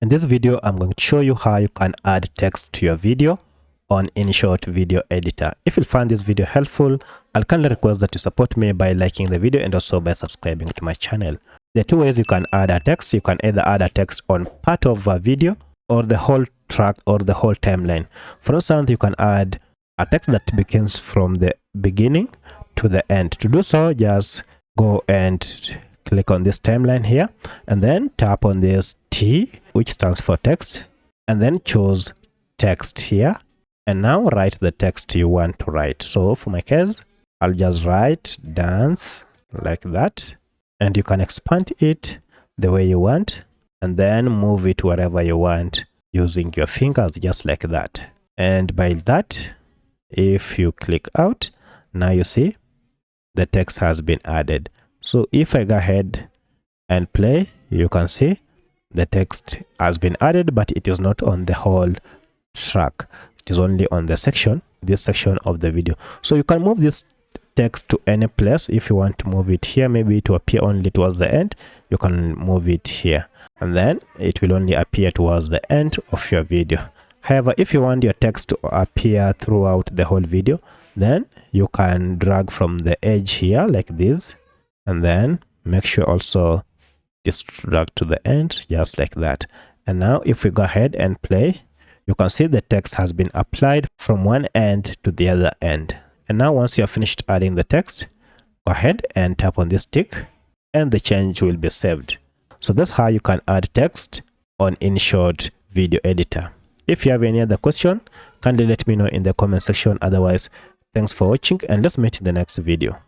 In this video, I'm going to show you how you can add text to your video on Inshot video editor. If you find this video helpful, I'll kindly request that you support me by liking the video and also by subscribing to my channel. There are two ways you can add a text. You can either add a text on part of a video or the whole track or the whole timeline. For instance, you can add a text that begins from the beginning to the end. To do so, just go and click on this timeline here and then tap on this T, which stands for text, and then choose text here, and now write the text you want to write. So for my case, I'll just write dance like that, and you can expand it the way you want and then move it wherever you want using your fingers, just like that. And by that, if you click out, now you see the text has been added. So if I go ahead and play, you can see the text has been added, but it is not on the whole track. It is only on the section, this section of the video. So you can move this text to any place. If you want to move it here, maybe to appear only towards the end, you can move it here, and then it will only appear towards the end of your video. However, if you want your text to appear throughout the whole video, then you can drag from the edge here like this, and then make sure also just drag to the end, just like that. And now if we go ahead and play, you can see the text has been applied from one end to the other end. And now once you're finished adding the text, go ahead and tap on this tick and the change will be saved. So that's how you can add text on Inshot video editor. If you have any other question, kindly let me know in the comment section. Otherwise, thanks for watching and let's meet in the next video.